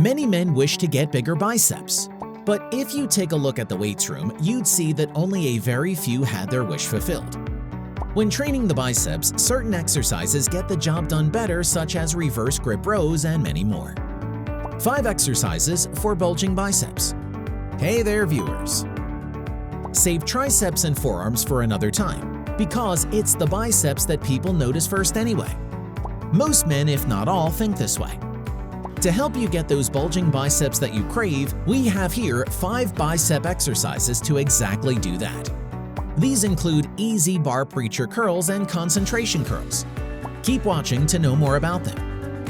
Many men wish to get bigger biceps, but if you take a look at the weights room, you'd see that only a very few had their wish fulfilled. When training the biceps, certain exercises get the job done better, such as reverse grip rows and many more. 5 exercises for bulging biceps. Hey there, viewers! Save triceps and forearms for another time, because it's the biceps that people notice first anyway. Most men, if not all, think this way. To help you get those bulging biceps that you crave, we have here 5 bicep exercises to exactly do that. These include easy bar preacher curls and concentration curls. Keep watching to know more about them.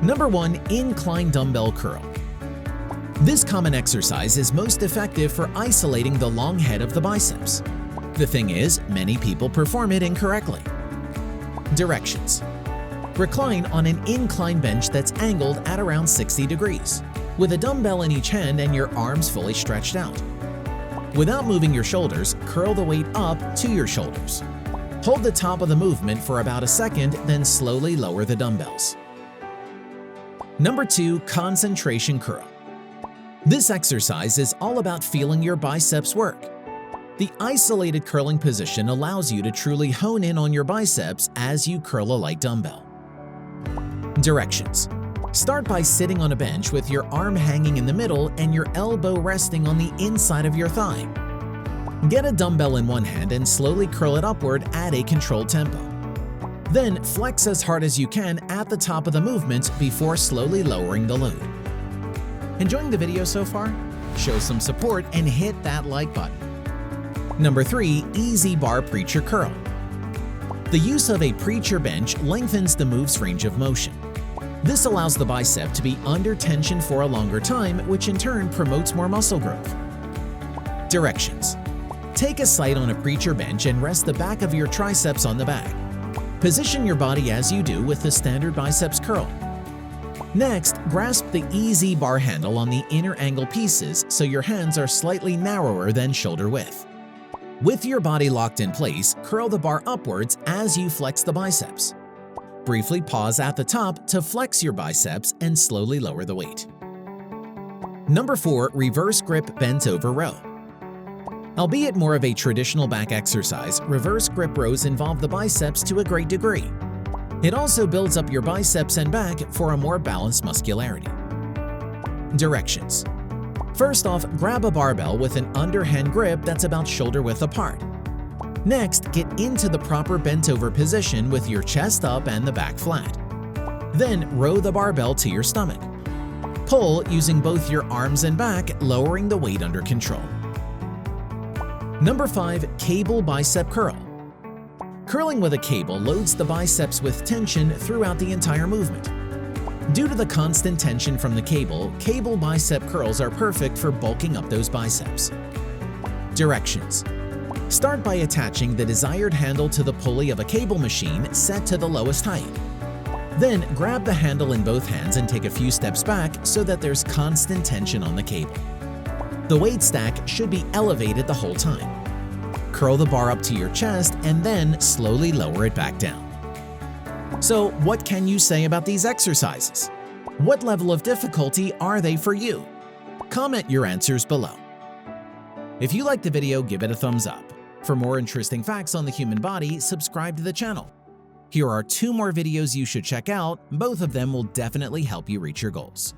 Number 1. Incline dumbbell curl. This common exercise is most effective for isolating the long head of the biceps. The thing is, many people perform it incorrectly. Directions. Recline on an incline bench that's angled at around 60 degrees, with a dumbbell in each hand and your arms fully stretched out. Without moving your shoulders, curl the weight up to your shoulders. Hold the top of the movement for about a second, then slowly lower the dumbbells. Number 2. Concentration curl. This exercise is all about feeling your biceps work. The isolated curling position allows you to truly hone in on your biceps as you curl a light dumbbell. Directions. Start by sitting on a bench with your arm hanging in the middle and your elbow resting on the inside of your thigh. Get a dumbbell in one hand and slowly curl it upward at a controlled tempo. Then flex as hard as you can at the top of the movement before slowly lowering the load. Enjoying the video so far? Show some support and hit that like button. Number 3. Easy bar preacher curl. The use of a preacher bench lengthens the move's range of motion. This allows the bicep to be under tension for a longer time, which in turn promotes more muscle growth. Directions. Take a site on a preacher bench and rest the back of your triceps on the back. Position your body as you do with the standard biceps curl. Next, grasp the easy bar handle on the inner angle pieces so your hands are slightly narrower than shoulder width. With your body locked in place, curl the bar upwards as you flex the biceps. Briefly pause at the top to flex your biceps and slowly lower the weight. Number 4. Reverse grip bent over row. Albeit more of a traditional back exercise, reverse grip rows involve the biceps to a great degree. It also builds up your biceps and back for a more balanced muscularity. Directions. First off, grab a barbell with an underhand grip that's about shoulder width apart. Next, get into the proper bent-over position with your chest up and the back flat. Then, row the barbell to your stomach. Pull using both your arms and back, lowering the weight under control. Number 5. Cable bicep curl. Curling with a cable loads the biceps with tension throughout the entire movement. Due to the constant tension from the cable bicep curls are perfect for bulking up those biceps. Directions. Start by attaching the desired handle to the pulley of a cable machine set to the lowest height. Then grab the handle in both hands and take a few steps back so that there's constant tension on the cable. The weight stack should be elevated the whole time. Curl the bar up to your chest and then slowly lower it back down. So, what can you say about these exercises? What level of difficulty are they for you? Comment your answers below. If you liked the video, give it a thumbs up. For more interesting facts on the human body, subscribe to the channel. Here are 2 more videos you should check out. Both of them will definitely help you reach your goals.